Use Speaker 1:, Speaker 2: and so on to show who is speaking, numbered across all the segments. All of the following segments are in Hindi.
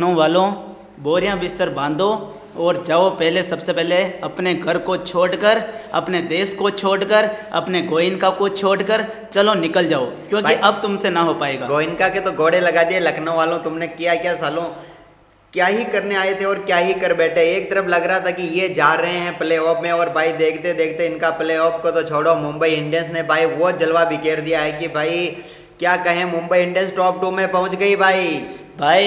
Speaker 1: लखनऊ वालों, बोरियां बिस्तर बांधो और जाओ। पहले सबसे पहले अपने घर को छोड़कर, अपने देश को छोड़कर, अपने गोइनका को छोड़कर चलो निकल जाओ, क्योंकि अब तुमसे ना हो पाएगा।
Speaker 2: गोइनका के तो घोड़े लगा दिए लखनऊ वालों, तुमने किया क्या सालों? क्या ही करने आए थे और क्या ही कर बैठे। एक तरफ लग रहा था कि ये जा रहे हैं प्ले ऑफ में, और भाई देखते देखते इनका प्ले ऑफ को तो छोड़ो, मुंबई इंडियंस ने भाई वो जलवा बिखेर दिया है कि भाई क्या कहें। मुंबई इंडियंस टॉप 2 में पहुंच गई भाई।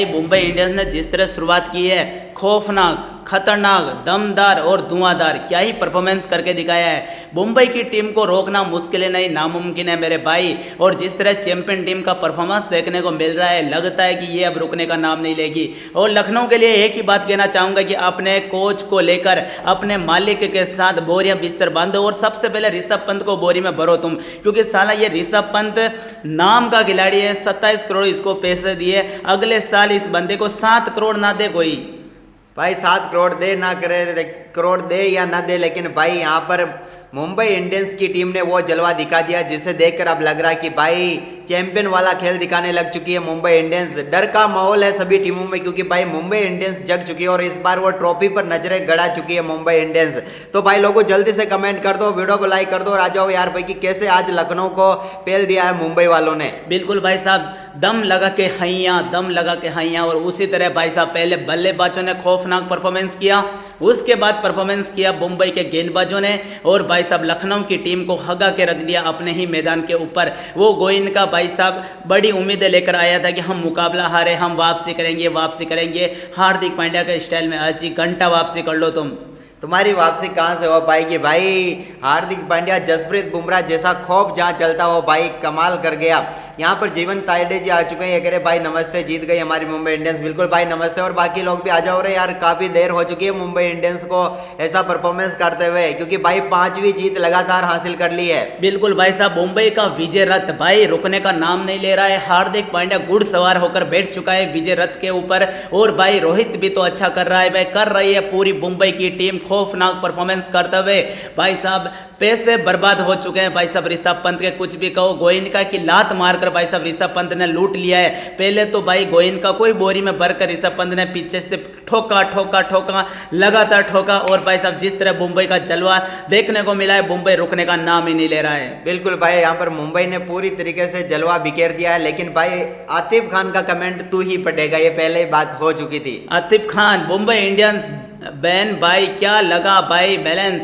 Speaker 1: मुंबई इंडियंस ने जिस तरह शुरुआत की है, खौफनाक, खतरनाक, दमदार और धुआंधार, क्या ही परफॉर्मेंस करके दिखाया है। मुंबई की टीम को रोकना मुश्किल नहीं, नामुमकिन है मेरे भाई। और जिस तरह चैंपियन टीम का परफॉर्मेंस देखने को मिल रहा है, लगता है कि ये अब रुकने का नाम नहीं लेगी। और लखनऊ के लिए एक ही बात कहना चाहूँगा कि अपने कोच को लेकर, अपने मालिक के साथ बोरियां बिस्तर बांधो और सबसे पहले ऋषभ पंत को बोरी में भरो तुम, क्योंकि साला ये ऋषभ पंत नाम का खिलाड़ी है। 27 करोड़ इसको पैसे दिए, अगले साल इस बंदे को 7 करोड़ ना दे कोई।
Speaker 2: भाई 7 करोड़ दे ना करे, करोड़ दे या ना दे, लेकिन भाई यहाँ पर मुंबई इंडियंस की टीम ने वो जलवा दिखा दिया जिसे देखकर अब लग रहा है कि भाई चैंपियन वाला खेल दिखाने लग चुकी है मुंबई इंडियंस। डर का माहौल है सभी टीमों में, क्योंकि भाई मुंबई इंडियंस जग चुकी है और इस बार वो ट्रॉफी पर नजरें गड़ा चुकी है मुंबई इंडियंस। तो भाई लोगों जल्दी से कमेंट कर दो, वीडियो को लाइक कर दो और आ जाओ यार भाई कि कैसे आज लखनऊ को पेल दिया है मुंबई वालों ने।
Speaker 1: बिल्कुल भाई साहब, दम लगा के हैया, दम लगा के हैया। और उसी तरह भाई साहब पहले बल्लेबाजों ने खौफनाक परफॉर्मेंस किया, उसके बाद परफॉर्मेंस किया मुंबई के गेंदबाजों ने, और भाई साहब लखनऊ की टीम को हगा के रख दिया अपने ही मैदान के ऊपर। वो गोइनका भाई साहब बड़ी उम्मीदें लेकर आया था कि हम मुकाबला हारे, हम वापसी करेंगे, वापसी करेंगे। हार्दिक पांड्या के स्टाइल में आज ही घंटा वापसी कर लो तुम।
Speaker 2: तुम्हारी वापसी कहाँ से हो पाएगी भाई? हार्दिक पांड्या, जसप्रीत बुमराह जैसा खौफ जहाँ चलता हो भाई, कमाल कर गया। यहाँ पर जीवन तायडे जी आ चुके हैं, ये कह रहे भाई नमस्ते, जीत गई हमारी मुंबई इंडियंस। बिल्कुल भाई नमस्ते, और बाकी लोग भी आ जाओ रे यार, काफ़ी देर हो चुकी है मुंबई इंडियंस को ऐसा परफॉर्मेंस करते हुए, क्योंकि भाई 5वीं जीत लगातार हासिल कर ली है।
Speaker 1: बिल्कुल भाई साहब, मुंबई का विजय रथ भाई रुकने का नाम नहीं ले रहा है। हार्दिक पांड्या गुड़ सवार होकर बैठ चुका है विजय रथ के ऊपर, और भाई रोहित भी तो अच्छा कर रहा है भाई, कर रही है पूरी मुंबई की टीम खौफनाक परफॉर्मेंस करते हुए। भाई साहब पैसे बर्बाद हो चुके हैं भाई साहब ऋषभ पंत के, कुछ भी कहो। गोइनका की लात मारकर भाई साहब ऋषभ पंत ने लूट लिया है। पहले तो भाई गोइनका कोई बोरी में भरकर ऋषभ पंत ने पीछे से ठोका ठोका ठोका, लगातार ठोका। और भाई साहब जिस तरह मुंबई का जलवा देखने को मिला है, मुंबई रुकने का नाम ही नहीं ले रहा है।
Speaker 2: बिल्कुल भाई, यहाँ पर मुंबई ने पूरी तरीके से जलवा बिखेर दिया है। लेकिन भाई आतिफ खान का कमेंट तू ही पढ़ेगा, ये पहले ही बात हो चुकी थी।
Speaker 1: आतिफ खान, मुंबई इंडियंस बैन भाई, क्या लगा भाई बैलेंस?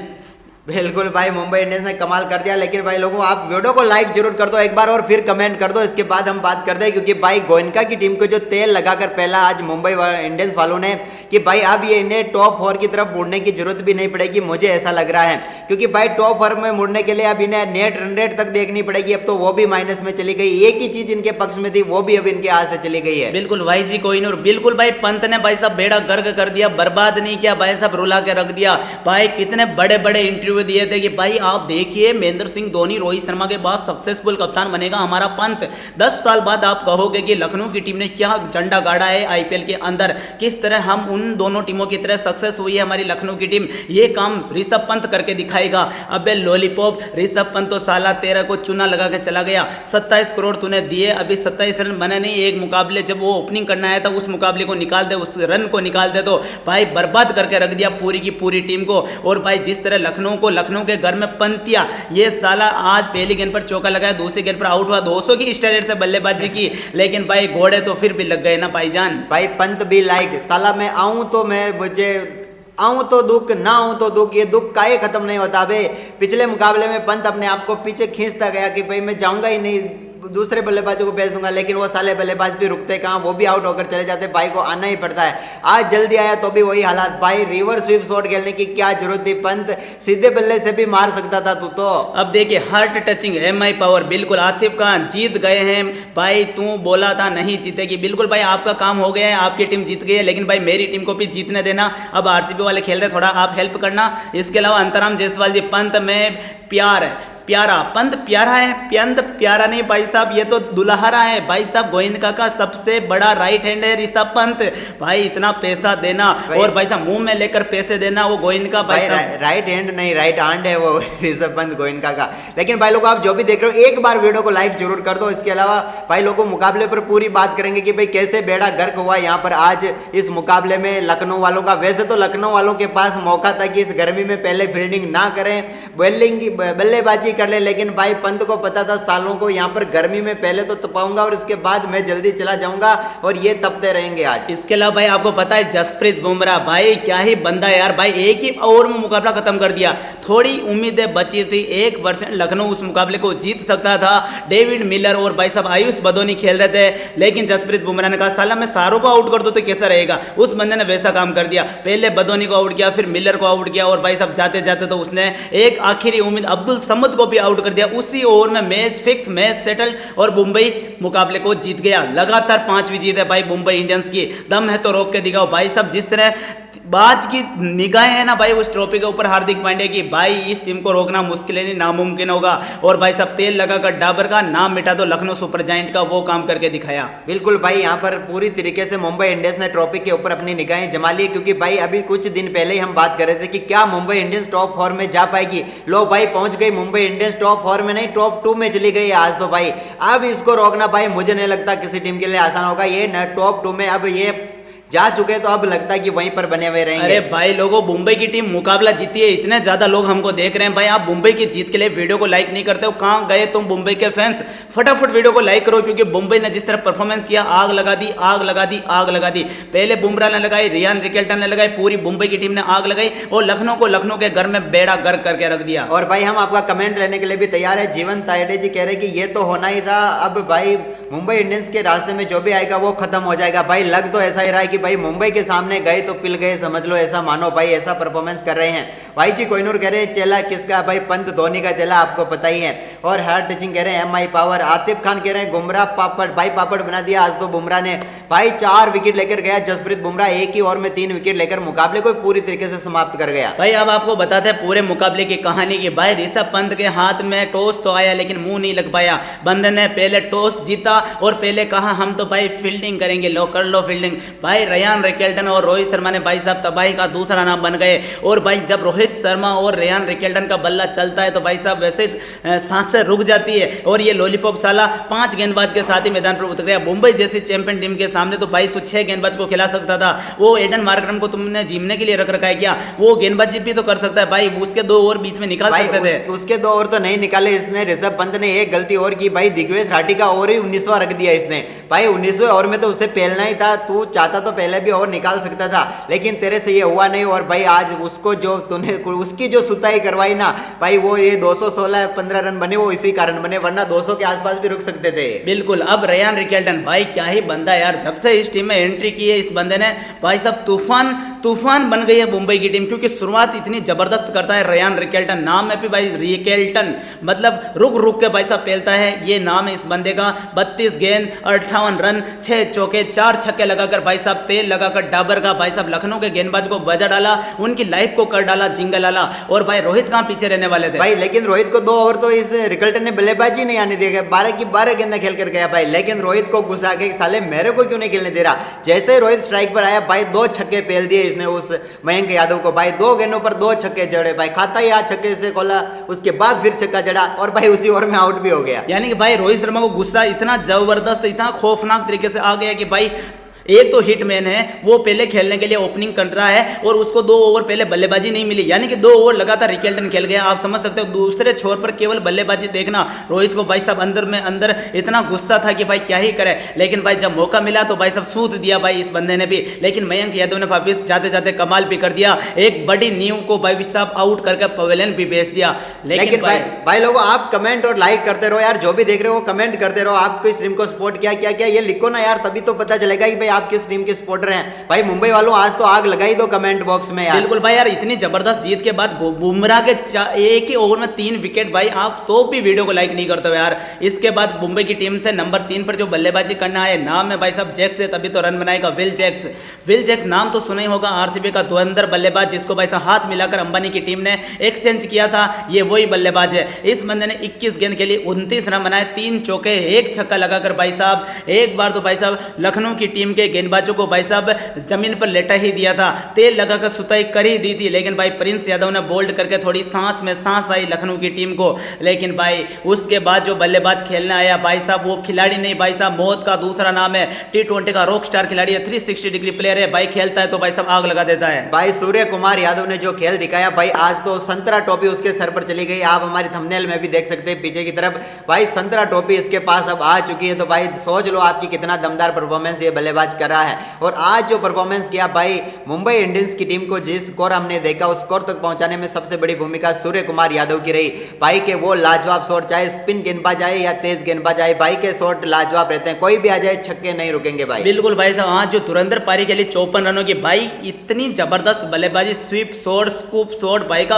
Speaker 2: बिल्कुल भाई मुंबई इंडियंस ने कमाल कर दिया। लेकिन भाई लोगों आप वीडियो को लाइक जरूर कर दो एक बार, और फिर कमेंट कर दो, इसके बाद हम बात करते हैं। क्योंकि भाई गोइनका की टीम को जो तेल लगाकर पहला आज मुंबई इंडियंस वालों ने कि भाई अब ये इन्हें टॉप 4 की तरफ मुड़ने की जरूरत भी नहीं पड़ेगी, मुझे ऐसा लग रहा है। क्योंकि भाई टॉप 4 में मुड़ने के लिए अब इन्हें नेट रन रेट तक देखनी पड़ेगी, अब तो वो भी माइनस में चली गई। एक ही चीज इनके पक्ष में थी, वो भी अब इनके हाथ से चली गई है।
Speaker 1: बिल्कुल भाई जी, कोहिनूर। बिल्कुल भाई पंत ने भाई साहब बेड़ा गर्क कर दिया, बर्बाद नहीं किया भाई साहब, रुला के रख दिया। भाई कितने बड़े बड़े इंटरव्यू दिए थे कि भाई आप देखिए महेंद्र सिंह धोनी रोहित शर्मा के बाद सक्सेसफुल कप्तान बनेगा हमारा पंत। 10 साल बाद आप कहोगे कि लखनऊ की टीम ने क्या झंडा गाड़ा है आईपीएल के अंदर, किस तरह हम उन दोनों टीमों की तरह सक्सेस हुई है हमारी लखनऊ की टीम, ये काम ऋषभ पंत करके दिखाएगा। अबे लॉलीपॉप, ऋषभ पंत तो साला 13 को चूना लगा के चला गया। 27 करोड़ तूने दिए, अभी 27 रन बने नहीं। एक मुकाबले जब वो ओपनिंग करना आया था, उस मुकाबले को निकाल दे, उस रन को निकाल दे, तो भाई बर्बाद करके रख दिया पूरी की पूरी टीम को। और भाई जिस तरह लखनऊ के घर में पंतिया, ये साला आज पहली गेंद पर चौका लगाया, दूसरी गेंद पर आउट हुआ, 200 की स्टैंडर्ड से बल्लेबाजी की। लेकिन भाई घोड़े तो फिर भी लग गए ना भाईजान।
Speaker 2: भाई पंत भी लाइक साला, मैं आऊं तो मुझे आऊं तो दुख, ना आऊं तो दुख, ये दुख काहे खत्म नहीं होता बे। पिछले मुकाबले में पंत अपने आप को पीछे खींचता गया कि भाई मैं जाऊंगा ही नहीं, दूसरे बल्लेबाजों को भेज दूंगा, लेकिन वो साले बल्लेबाज भी रुकते कहाँ, वो भी आउट होकर चले जाते। भाई को आना ही पड़ता है। आज जल्दी आया तो भी वही हालात। भाई रिवर्स स्वीप शॉट खेलने की क्या जरूरत थी? पंत सीधे बल्ले से भी मार सकता था तू तो।
Speaker 1: अब देखिए हार्ट टचिंग एमआई पावर, बिल्कुल आतिफ खान जीत गए हैं भाई। तू बोला था नहीं जीतेगी, बिल्कुल भाई आपका काम हो गया है, आपकी टीम जीत गई है। लेकिन भाई मेरी टीम को भी जीतने देना। अब आरसीबी वाले खेल रहे, थोड़ा आप हेल्प करना। इसके अलावा अंतराम जायसवाल जी, पंत में प्यार है, प्यारा, पंत प्यारा है, पंत प्यारा नहीं भाई साहब, ये तो दुल्हरा है भाई साहब। गोयनका का सबसे बड़ा राइट हैंड है ऋषभ पंत भाई। इतना पैसा देना और भाई साहब मुंह में लेकर पैसे देना, वो गोयनका भाई साहब
Speaker 2: राइट हैंड नहीं राइट हैंड है वो ऋषभ पंत गोयनका का। लेकिन भाई लोग आप जो भी देख रहे हो एक बार वीडियो को लाइक जरूर कर दो। इसके अलावा भाई लोगों मुकाबले पर पूरी बात करेंगे कि भाई कैसे बेड़ा गर्क हुआ यहाँ पर आज इस मुकाबले में लखनऊ वालों का। वैसे तो लखनऊ वालों के पास मौका था कि इस गर्मी में पहले फील्डिंग ना करें, बल्लेबाजी कर ले, लेकिन भाई पंत को पता था सालों को यहाँ पर गर्मी में पहले तो तपाऊंगा और इसके बाद मैं जल्दी चला जाऊंगा और ये तपते रहेंगे आज।
Speaker 1: इसके अलावा भाई आपको पता है जसप्रीत बुमराह भाई क्या ही बंदा यार भाई, एक ही ओवर में मुकाबला खत्म कर दिया। थोड़ी उम्मीदें बची थी, 1% लखनऊ उस मुकाबले को जीत सकता था। डेविड मिलर और भाई साहब आयुष बदोनी खेल रहे थे, लेकिन जसप्रीत बुमराह ने कहा साला मैं सारों को आउट कर दूं तो कैसा रहेगा। उस बंदे ने वैसा काम कर दिया, पहले बदोनी को आउट किया, फिर मिलर को आउट किया और भाई साहब जाते जाते तो उसने एक आखिरी उम्मीद अब्दुल समद को भी आउट कर दिया। उसी ओवर में मैच फिक्स, मैच सेटल और मुंबई मुकाबले को जीत गया। लगातार 5 जीत है भाई मुंबई इंडियंस की। दम है तो रोक के दिखाओ भाई साहब। जिस तरह बाज की निगाहें है ना भाई उस ट्रॉफी के ऊपर हार्दिक पांड्या की, भाई इस टीम को रोकना मुश्किल नहीं नामुमकिन होगा। और भाई साहब तेल लगाकर डाबर का नाम मिटा दो, लखनऊ सुपर जायंट का वो काम करके दिखाया।
Speaker 2: बिल्कुल भाई, यहाँ पर पूरी तरीके से मुंबई इंडियंस ने ट्रॉफी के ऊपर अपनी निगाहें जमा ली, क्योंकि भाई अभी कुछ दिन पहले ही हम बात कर रहे थे कि क्या मुंबई इंडियंस टॉप 4 में जा पाएगी। लो भाई पहुंच गई मुंबई इंडियंस टॉप 4 में नहीं टॉप 2 में चली गई आज। तो भाई अब इसको रोकना भाई मुझे नहीं लगता किसी टीम के लिए आसान होगा। ये न टॉप 2 में अब ये जा चुके तो अब लगता है कि वहीं पर बने हुए रहेंगे।
Speaker 1: अरे भाई लोगों मुंबई की टीम मुकाबला जीती है, इतने ज्यादा लोग हमको देख रहे हैं भाई। आप मुंबई की जीत के लिए वीडियो को लाइक नहीं करते हो, कहां गए तुम मुंबई के फैंस? फटाफट वीडियो को लाइक करो, क्योंकि मुंबई ने जिस तरह परफॉर्मेंस किया आग लगा दी, आग लगा दी, आग लगा दी। पहले बुमराह ने लगाई, रियान रिकेल्टन ने लगाई, पूरी मुंबई की टीम ने आग लगाई और लखनऊ को लखनऊ के घर में बेड़ा गर्क करके रख दिया।
Speaker 2: और भाई हम आपका कमेंट लेने के लिए भी तैयार है। जीवन तायडे जी कह रहे कि ये तो होना ही था, अब भाई मुंबई इंडियंस के रास्ते में जो भी आएगा वो खत्म हो जाएगा। भाई लग तो ऐसा ही रहा है कि भाई मुंबई के सामने गए तो पिल गए, समझ लो, ऐसा मानो भाई, ऐसा परफॉर्मेंस कर रहे हैं। भाई जी कोहिनूर कह रहे हैं चेला किसका? भाई पंत धोनी का चेला, आपको पता ही है। और हार्ट टचिंग कह रहे हैं MI पावर। आतिफ खान कह रहे हैं बुमराह पापड़, भाई पापड़ बना दिया आज तो बुमराह ने। भाई 4 विकेट लेकर गया जसप्रीत बुमराह, एक ही ओवर में 3 विकेट लेकर मुकाबले को पूरी तरीके से समाप्त कर गया।
Speaker 1: भाई अब आपको बताते हैं पूरे मुकाबले की कहानी की। भाई ऋषभ पंत के हाथ में टॉस तो आया, लेकिन मुंह नहीं लग पाया। बंदे ने पहले टॉस जीता और पहले कहा हम तो भाई फील्डिंग करेंगे, लो कर लो फील्डिंग। भाई रियान रिकेल्टन और रोहित शर्मा ने भाई साहब तबाही का दूसरा नाम बन गए। और भाई जब रोहित शर्मा और रियान रिकेल्टन का बल्ला चलता है तो भाई साहब वैसे सांसें रुक जाती है। और ये लॉलीपॉप साला 5 गेंदबाज के साथ ही मैदान पर उतर गया। मुंबई जैसी चैंपियन टीम के सामने तो भाई तू 6 गेंदबाज को खिला सकता था। वो एडन मार्करम को तुमने जीमने के लिए रख रखा है क्या? वो गेंदबाजी भी तो कर सकता है भाई, उसके 2 ओवर बीच में निकाल सकते थे।
Speaker 2: उसके 2 ओवर तो नहीं निकाले इसने। ऋषभ पंत ने एक गलती और की भाई, दिग्वेश राठी का ओवर ही 19वां रख दिया इसने। भाई 19वें ओवर में तो उसे पहलना ही था, तू चाहता तो पहले भी ओवर निकाल सकता था, लेकिन तेरे से ये हुआ नहीं। और भाई आज उसको जो तूने उसकी जो सुताई करवाई ना भाई, वो ये 216-15 रन बने वो इसी कारण बने, वरना 200 के आसपास भी रुक सकते थे।
Speaker 1: बिल्कुल। अब रियान रिकेल्टन भाई क्या ही बंदा यार, जब से इस टीम में एंट्री की है इस बंदे ने भाई साहब तूफान बन गई है मुंबई की टीम, क्योंकि शुरुआत इतनी जबरदस्त करता है रियान रिकेल्टन। नाम में भी भाई रिकेल्टन मतलब रुक रुक के भाई साहब पेलता है, ये नाम है इस बंदे का। 32 गेंद 58 रन 6 चौके 4 छक्के लगाकर भाई साहब तेल लगाकर डाबर का भाई साहब लखनऊ के गेंदबाज को बजा डाला, उनकी लाइफ को कर डाला जिंगल वाला। और भाई रोहित कहां पीछे रहने वाले थे
Speaker 2: भाई, लेकिन रोहित को 2 ओवर तो इस रिकल्टन ने बल्लेबाजी नहीं आने दिया, 12 की 12 गेंदें खेल कर गया भाई। लेकिन रोहित को गुस्सा के साले मेरे को क्यों नहीं खेलने दे रहा। जैसे ही रोहित स्ट्राइक पर आया भाई 2 छक्के पेल दिए इसने उस मयंक यादव को। भाई 2 गेंदों पर 2 छक्के जड़े भाई, खाता ही 8 छक्के से खोला, उसके बाद फिर छक्का जड़ा और भाई उसी ओवर में आउट भी हो गया।
Speaker 1: यानी कि भाई रोहित शर्मा को गुस्सा इतना जबरदस्त, इतना खौफनाक तरीके से आ गया कि भाई एक तो हिटमैन है, वो पहले खेलने के लिए ओपनिंग कर रहा है और उसको 2 ओवर पहले बल्लेबाजी नहीं मिली, यानी कि 2 ओवर लगातार रिकेल्टन खेल गया। आप समझ सकते हो दूसरे छोर पर केवल बल्लेबाजी देखना। रोहित को भाई साहब अंदर में अंदर इतना गुस्सा था कि भाई क्या ही करे, लेकिन भाई जब मौका मिला तो भाई साहब सूद दिया भाई इस बंदे ने भी। लेकिन मयंक यादव ने वापिस जाते जाते कमाल भी कर दिया, एक बड़ी नींव को भाई साहब आउट करके पवेलियन भी बेच दिया।
Speaker 2: लेकिन भाई लोगों आप कमेंट और लाइक करते रहो यार, जो भी देख रहे हो कमेंट करते रहो। आपको इस टीम को सपोर्ट किया क्या ये लिखो ना यार, तभी तो पता चलेगा कि भाई आप किस टीम के सपोर्टर हैं भाई? मुंबई वालों आज तो आग लगाई दो कमेंट बॉक्स में यार।
Speaker 1: बिल्कुल भाई यार, इतनी जबरदस्त जीत के बाद बुमराह के एक ही ओवर में 3 विकेट भाई, आप तो भी वीडियो को लाइक नहीं करते हो यार। इसके बाद मुंबई की टीम से नंबर 3 पर जो बल्लेबाजी करना है, नाम है भाई साहब जैक्स है, तभी तो रन बनाएगा विल जैक्स। विल जैक्स नाम तो सुना ही होगा, आरसीबी का धुरंधर बल्लेबाज जिसको भाई साहब हाथ मिलाकर अंबानी की टीम ने एक्सचेंज किया था, ये वही बल्लेबाज है। इस बंदे ने 21 गेंद के लिए 29 रन बनाए, 3 चौके 1 छक्का लगाकर भाई साहब एक बार तो भाई साहब लखनऊ की टीम के गेंदबाजों को भाई साहब जमीन पर लेटा ही दिया था, तेल लगाकर सुताई कर ही दी थी। लेकिन भाई प्रिंस यादव ने बोल्ड करके थोड़ी सांस में सांस आई लखनऊ की टीम को। लेकिन भाई उसके बाद जो बल्लेबाज खेलने आया भाई साहब, वो खिलाड़ी नहीं भाई साहब, मौत का दूसरा नाम है, T20 का रॉक स्टार खिलाड़ी है, 360 डिग्री प्लेयर है भाई, खेलता है तो भाई साहब आग लगा देता है।
Speaker 2: भाई सूर्य कुमार यादव ने जो खेल दिखाया भाई, आज तो संतरा टोपी उसके सर पर चली गई। आप हमारी थंबनेल में भी देख सकते हैं पीछे की तरफ, भाई संतरा टोपी इसके पास अब आ चुकी है। तो भाई सोच लो आपकी कितना दमदार परफॉर्मेंस ये बल्लेबाज कर रहा है। और आज जो परफॉर्मेंस किया भाई मुंबई इंडियंस की टीम को, जिस स्कोर हमने देखा उस स्कोर तक पहुंचाने में सबसे बड़ी भूमिका सूर्य कुमार यादव की रही भाई। के वो लाजवाब शॉट, चाहे स्पिन गेंदबाज आए या तेज गेंदबाज आए, भाई के शॉट लाजवाब रहते हैं, कोई भी आ जाए छक्के नहीं रुकेंगे भाई।
Speaker 1: बिल्कुल भाई साहब, आज जो धुरंधर पारी के लिए 54 रनों की भाई, इतनी जबरदस्त बल्लेबाजी, स्वीप शॉट, स्कूप शॉट भाई का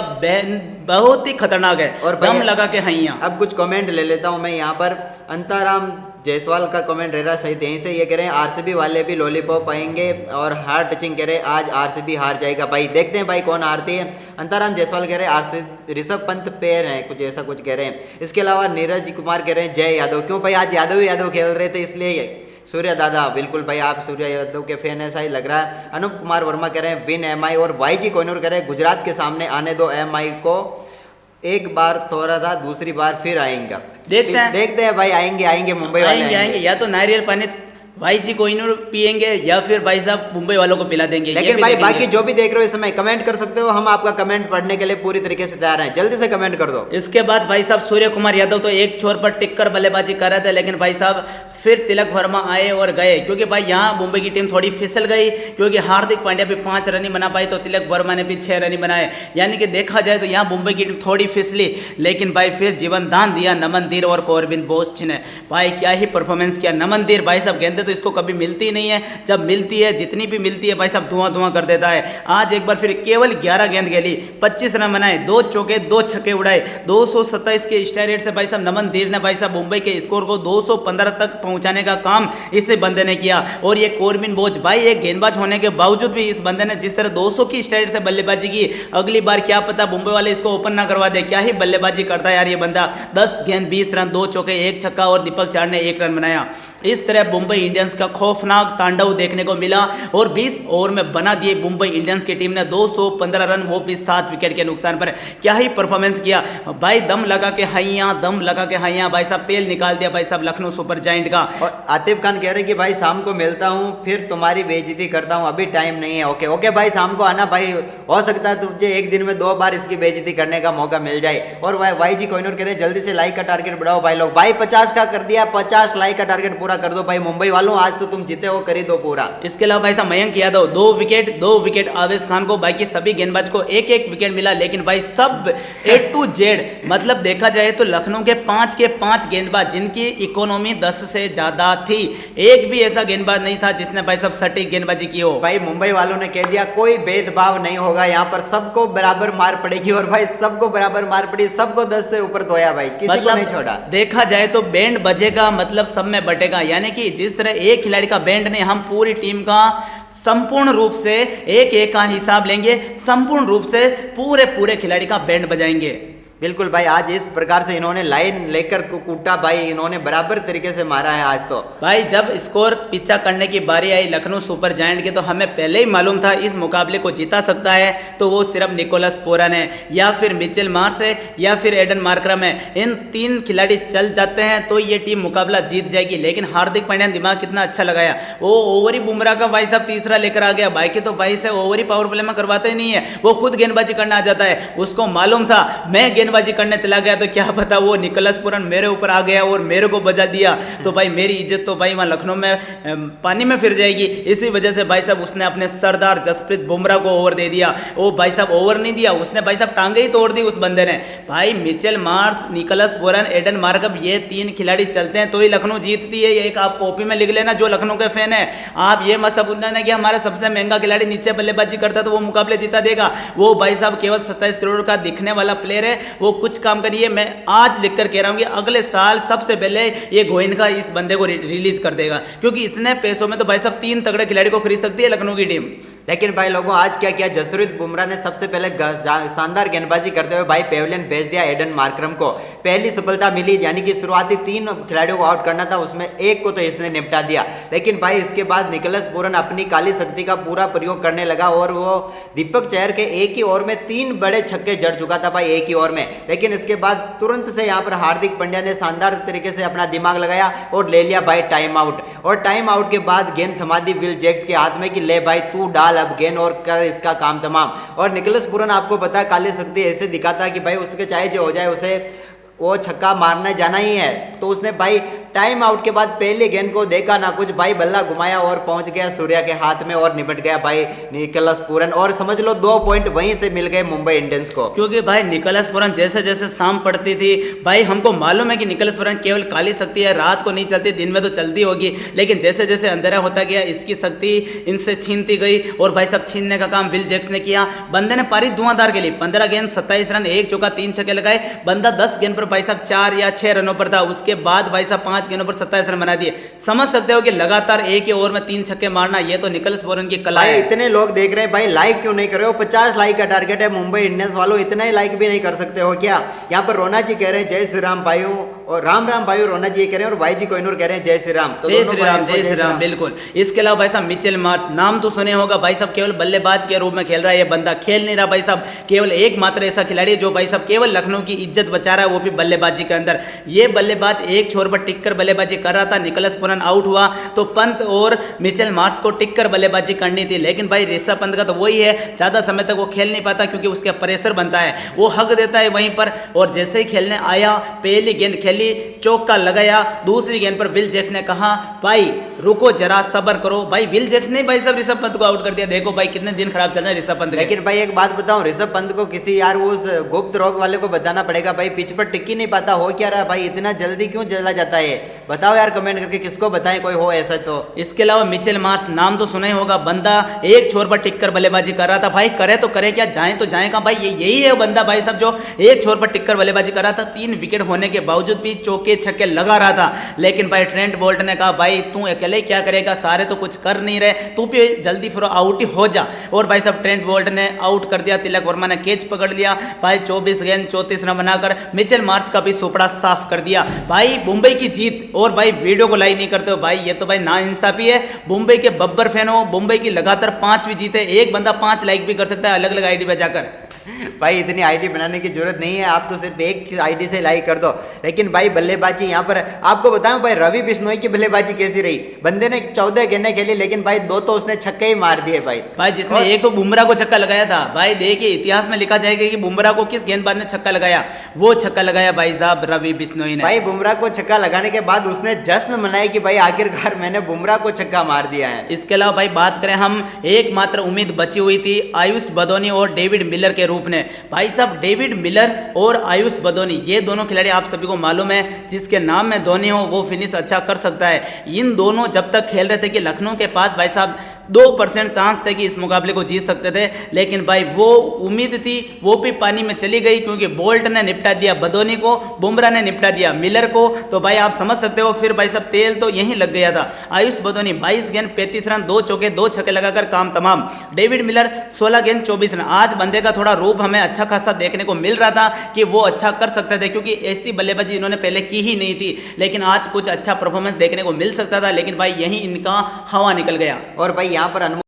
Speaker 1: बहुत ही खतरनाक है और दम लगा के हैया।
Speaker 2: अब कुछ कमेंट ले लेता हूं मैं यहाँ पर। अंताराम जायसवाल का कमेंट रह रहा सही, यहीं से ये कह रहे हैं आरसीबी वाले भी लॉलीपॉप आएंगे, और हार्ट टचिंग कह रहे हैं आज आरसीबी हार जाएगा। भाई देखते हैं भाई कौन हारती है। अंताराम जायसवाल कह रहे हैं आरसीबी, ऋषभ पंत पेयर हैं, कुछ ऐसा कुछ कह रहे हैं। इसके अलावा नीरज कुमार कह रहे हैं जय यादव। क्यों भाई? आज यादव खेल रहे थे इसलिए। सूर्य दादा, बिल्कुल भाई आप सूर्य यादव के फैन ऐसा ही लग रहा है। अनूप कुमार वर्मा कह रहे हैं विन एमआई, और वाईजी कोहिनूर कह रहे हैं गुजरात के सामने आने दो एमआई को, एक बार थोड़ा था दूसरी बार फिर आएंगे। देखते हैं भाई, आएंगे मुंबई वाले
Speaker 1: आएंगे, या तो नारियल पानी वाईजी कोहिनूर पिएंगे या फिर भाई साहब मुंबई वालों को पिला देंगे।
Speaker 2: लेकिन भाई बाकी जो भी देख रहे हो इस समय कमेंट कर सकते हो, हम आपका कमेंट पढ़ने के लिए पूरी तरीके से तैयार हैं, जल्दी से कमेंट कर दो।
Speaker 1: इसके बाद भाई साहब सूर्य कुमार यादव तो एक छोर पर टिक कर बल्लेबाजी कर रहे थे, लेकिन भाई साहब फिर तिलक वर्मा आए और गए, क्योंकि भाई यहाँ मुंबई की टीम थोड़ी फिसल गई, क्योंकि हार्दिक पांड्या भी 5 रन ही बना पाई, तो तिलक वर्मा ने भी 6 रन ही बनाए। यानी कि देखा जाए तो यहाँ मुंबई की टीम थोड़ी फिसली, लेकिन भाई फिर जीवन दान दिया नमनदीर और कॉर्बिन बोच ने। भाई क्या ही परफॉर्मेंस किया नमनदीर, भाई साहब गेंदें तो इसको कभी मिलती नहीं है, जब मिलती है जितनी भी मिलती है भाई साहब धुआं कर देता है। आज एक बार फिर केवल 11 गेंद खेली, 25 रन बनाए, 2 चौके 2 छक्के उड़ाए, 227 के स्ट्राइक रेट से भाई साहब नमनदीर ने भाई साहब मुंबई के स्कोर को 215 तक पहुंचाने का काम इस बंदे ने किया। और ये कॉर्बिन बोच भाई एक गेंदबाज होने के बावजूद भी इस बंदे ने जिस तरह 200 की स्ट्राइक रेट से बल्लेबाजी की, अगली बार क्या पता मुंबई वाले इसको ओपन ना करवा दे। क्या ही बल्लेबाजी करता है यार ये बंदा, 10 गेंद 20 रन, 2 चौके 1 छक्का, और दीपक चार ने 1 रन बनाया। इस तरह मुंबई इंडियंस का खौफनाक तांडव देखने को मिला, और 20 ओवर में बना दिए मुंबई इंडियंस की टीम ने 215 रन, वो भी 7 विकेट के नुकसान पर। क्या ही परफॉर्मेंस किया भाई, दम लगा के हैया भाई साहब, तेल निकाल दिया भाई साहब लखनऊ सुपर जायंट का।
Speaker 2: और आतिफ खान कह रहे हैं कि भाई शाम को मिलता हूं, फिर तुम्हारी बेइज्जती करता हूं, अभी टाइम नहीं है। ओके भाई शाम को आना भाई, हो सकता है तुझे एक दिन में 2 बार इसकी बेइज्जती करने का मौका मिल जाए। और वाईजी कोहिनूर कह रहे हैं जल्दी से लाइक का टारगेट बढ़ाओ भाई लोग। भाई 50 का कर दिया, 50 लाइक का टारगेट पूरा कर दो भाई मुंबई वालों, आज तो तुम जीते हो, करी दो पूरा।
Speaker 1: इसके अलावा भाई साहब मयंक यादव 2 विकेट, आवेश खान को, बाकी सभी गेंदबाज को 1-1 विकेट मिला, लेकिन भाई सब A to Z, मतलब देखा जाए तो लखनऊ के 5 गेंदबाज जिनकी इकोनॉमी 10 से ज्यादा थी, एक भी ऐसा गेंदबाज नहीं था जिसने भाई साहब सटीक गेंदबाजी की हो।
Speaker 2: भाई मुंबई वालों ने कह दिया कोई भेदभाव नहीं होगा, यहाँ पर सबको बराबर मार पड़ेगी, और भाई सबको बराबर मार पड़ी, सबको 10 से ऊपर धोया भाई, किसी को नहीं छोड़ा।
Speaker 1: देखा जाए तो बैंड बजेगा मतलब सब में बटेगा, यानी कि जिस तरह एक खिलाड़ी का बैंड नहीं, हम पूरी टीम का संपूर्ण रूप से एक का हिसाब लेंगे, संपूर्ण रूप से पूरे खिलाड़ी का बैंड बजाएंगे।
Speaker 2: बिल्कुल भाई, आज इस प्रकार से इन्होंने लाइन लेकर कूटा भाई, इन्होंने बराबर तरीके से मारा है आज तो।
Speaker 1: भाई जब स्कोर पीछा करने की बारी आई लखनऊ सुपर जायंट के, तो हमें पहले ही मालूम था इस मुकाबले को जीता सकता है तो वो सिर्फ निकोलस पोरन है, या फिर मिचेल मार्श है, या फिर एडन मार्करम है। इन 3 खिलाड़ी चल जाते हैं तो ये टीम मुकाबला जीत जाएगी। लेकिन हार्दिक पांड्या ने दिमाग कितना अच्छा लगाया, वो ओवर ही बुमराह का भाई साहब तीसरा लेकर आ गया। बाकी तो भाई से ओवर ही पावर प्ले में करवाते ही नहीं है, वो खुद गेंदबाजी करना आ जाता है। उसको मालूम था मैं गेंदबाजी करने चला गया तो क्या पता वो निकोलस पूरन मेरे ऊपर आ गया और मेरे को बजा दिया तो भाई मेरी इज्जत तो भाई वहाँ लखनऊ में पानी में फिर जाएगी। इसी वजह से भाई साहब उसने अपने सरदार जसप्रीत बुमराह को ओवर दे दिया। वो भाई साहब ओवर नहीं दिया, उसने भाई साहब टांगे ही तोड़ दी उस बंदे ने। भाई Mitchell Marsh, Nicholas Pooran, Aiden Markram, ये 3 खिलाड़ी चलते हैं तो ही लखनऊ जीतती है। ये एक आप कॉपी में लिख लेना जो लखनऊ के फैन है। आप ये मत समझना कि हमारा सबसे महंगा खिलाड़ी नीचे बल्लेबाजी करता तो वो मुकाबले जीता देगा। वो भाई साहब केवल 27 करोड़ का दिखने वाला प्लेयर है। वो कुछ काम करिए, मैं आज लिखकर कह रहा हूँ कि अगले साल सबसे पहले ये गोयनका इस बंदे को रिलीज कर देगा, क्योंकि इतने पैसों में तो भाई साहब 3 तगड़े खिलाड़ी को खरीद सकती है लखनऊ की टीम।
Speaker 2: लेकिन भाई लोगों आज क्या किया, जसप्रीत बुमराह ने सबसे पहले शानदार गेंदबाजी करते हुए भाई पेविलियन भेज दिया एडन मार्करम को। पहली सफलता मिली, यानी कि शुरुआती 3 खिलाड़ियों को आउट करना था, उसमें एक को तो इसने निपटा दिया। लेकिन भाई इसके बाद निकोलस पूरन अपनी काली शक्ति का पूरा प्रयोग करने लगा और वो दीपक चहर के एक ही ओवर में 3 बड़े छक्के जड़ चुका था भाई एक ही ओवर में। लेकिन इसके बाद तुरंत से यहाँ पर हार्दिक पांड्या ने शानदार तरीके से अपना दिमाग लगाया और ले लिया भाई टाइम आउट। और टाइम आउट के बाद गेंद थमा दी विल जैक्स के हाथ में कि ले भाई तू डाल अब गेंद और कर इसका काम तमाम। और निकोलस पूरन आपको पता है काली शक्ति ऐसे दिखाता है कि भाई उसके चाहे जो हो जाए उसे वो छक्का मारने जाना ही है। तो उसने भाई टाइम आउट के बाद पहले गेंद को देखा ना कुछ, भाई बल्ला घुमाया और पहुंच गया सूर्या के हाथ में और निपट गया भाई निकोलस पूरन। और समझ लो 2 पॉइंट वहीं से मिल गए मुंबई इंडियंस को,
Speaker 1: क्योंकि भाई निकोलस पूरन जैसे जैसे शाम पड़ती थी भाई हमको मालूम है कि निकोलस पूरन केवल काली शक्ति है, रात को नहीं चलती, दिन में तो चलती होगी, लेकिन जैसे जैसे अंधेरा होता गया इसकी शक्ति इनसे छीनती गई और भाई साहब छीनने का काम विल जैक्स ने किया। बंदे ने पारी धुआंधार के लिए 15 गेंद 27 रन, 1 चौका 3 छक्के लगाए। बंदा 10 गेंद पर भाई साहब 4 या 6 रनों पर था। उसके बाद भाई साहब 5 गेंदों पर 27 रन बना दिए। समझ सकते हो कि लगातार एक ही ओवर में 3 छक्के मारना ये तो निकोलस पूरन की कला है।
Speaker 2: इतने लोग देख रहे हैं भाई, लाइक क्यों नहीं कर रहे हो? 50 लाइक का टारगेट है मुंबई इंडियंस वालों, इतना ही लाइक भी नहीं कर सकते हो क्या? यहाँ पर रोना जी कह रहे हैं जय श्री राम भाइयों, और राम राम भाइयों रोना जी कह रहे हैं, और भाई जी कोहिनूर कह रहे हैं जय श्री राम। तो
Speaker 1: जय श्री राम, जय श्री राम, बिल्कुल। इसके अलावा भाई साहब मिचेल मार्श, नाम तो सुने होगा भाई साहब, केवल बल्लेबाज के रूप में खेल रहा है ये बंदा, खेल नहीं रहा भाई साहब। केवल एकमात्र ऐसा खिलाड़ी जो भाई साहब केवल लखनऊ की इज्जत बचा रहा है, वो भी बल्लेबाजी के अंदर। ये बल्लेबाज एक छोर पर टिककर बल्लेबाजी कर रहा था, निकोलस पूरन आउट हुआ तो पंत और मिचेल मार्श को टिककर बल्लेबाजी करनी थी। लेकिन भाई ऋषभ पंत का तो वही है, ज्यादा समय तक वो खेल नहीं पाता क्योंकि उसका प्रेशर बनता है, वो हक देता है वहीं पर। और जैसे ही खेलने आया, पहली गेंद खेली, चौका लगाया, दूसरी गेंद पर विल जैक्स ने कहा भाई रुको जरा सब्र करो। भाई विल जैक्स ने भाई साहब ऋषभ पंत को आउट कर दिया। देखो भाई कितने दिन खराब चल रहे हैं ऋषभ पंत।
Speaker 2: लेकिन भाई एक बात बताऊं, ऋषभ पंत को किसी यार उस गुप्त रोग वाले को बताना पड़ेगा भाई, पिच पर टिक ही नहीं पाता, हो क्या रहा है भाई, इतना जल्दी क्यों चला जाता है? बताओ यार कमेंट करके, किसको बताएं कोई हो ऐसा तो।
Speaker 1: इसके अलावा मिचेल मार्श, नाम तो सुना ही होगा, बंदा एक छोर पर टिककर बल्लेबाजी कर रहा था। भाई करे तो करे क्या, जाए तो जाए कहां? भाई यही है बंदा भाई साहब जो एक छोर पर टिककर बल्लेबाजी कर रहा था। 3 विकेट होने के बावजूद भी चौके छक्के लगा रहा था। लेकिन भाई ट्रेंट बोल्ट ने कहा भाई तू अकेले क्या करेगा, सारे तो कुछ कर नहीं रहे, तू भी जल्दी फिर आउट ही हो जा। और भाई साहब ट्रेंट बोल्ट ने आउट कर दिया, तिलक वर्मा ने कैच पकड़ लिया। भाई 24 गेंद 34 रन बनाकर मिचेल मार्श का भी सुपड़ा साफ कर दिया। भाई मुंबई की जीत। और भाई वीडियो को लाइक नहीं करते हो भाई, ये तो भाई नाइंसाफी है। मुंबई के बब्बर फैन हो, मुंबई की लगातार 5वीं जीत है, एक बंदा 5 लाइक भी कर सकता है अलग अलग आईडी पे जाकर।
Speaker 2: भाई इतनी आईडी बनाने की जरूरत नहीं है, आप तो सिर्फ एक आईडी से लाइक कर दो। लेकिन भाई बल्लेबाजी यहाँ पर आपको बताऊं भाई, रवि बिश्नोई की बल्लेबाजी कैसी रही। बंदे ने 14 गेंदें खेली, लेकिन भाई 2 तो उसने छक्के ही मार दिए भाई
Speaker 1: जिसमें एक तो बुमराह को छक्का लगाया था। भाई देखिए इतिहास में लिखा जाएगा कि बुमराह को किस गेंदबाज ने छक्का लगाया, वो छक्का लगाया भाई साहब रवि बिश्नोई ने।
Speaker 2: भाई बुमराह को छक्का लगाने के बाद उसने जश्न मनाया कि भाई आखिरकार मैंने बुमराह को छक्का मार दिया है।
Speaker 1: इसके अलावा भाई बात करें हम, एकमात्र उम्मीद बची हुई थी आयुष बदोनी और डेविड मिलर के रूप में। भाई साहब डेविड मिलर और आयुष बदोनी, ये दोनों खिलाड़ी आप सभी को मालूम है, जिसके नाम में धोनी हो वो फिनिश अच्छा कर सकता है। इन दोनों जब तक खेल रहे थे कि लखनऊ के पास भाई साहब 2% चांस थे कि इस मुकाबले को जीत सकते थे, लेकिन भाई वो उम्मीद थी वो भी पानी में चली गई क्योंकि बोल्ट ने निपटा दिया बदोनी को, बुमराह ने निपटा दिया मिलर को। तो भाई आप समझ सकते हो फिर भाई साहब तेल तो यहीं लग गया था। आयुष बदोनी 22 गेंद 35 रन, 2 चौके 2 छक्के लगाकर काम तमाम। डेविड मिलर 16 गेंद 24 रन। आज बंदे का थोड़ा रूप हमें अच्छा खासा देखने को मिल रहा था कि वो अच्छा कर सकते थे, क्योंकि ऐसी बल्लेबाजी इन्होंने पहले की ही नहीं थी। लेकिन आज कुछ अच्छा परफॉर्मेंस देखने को मिल सकता था, लेकिन भाई यहीं इनका हवा निकल गया।
Speaker 2: और भाई यहाँ पर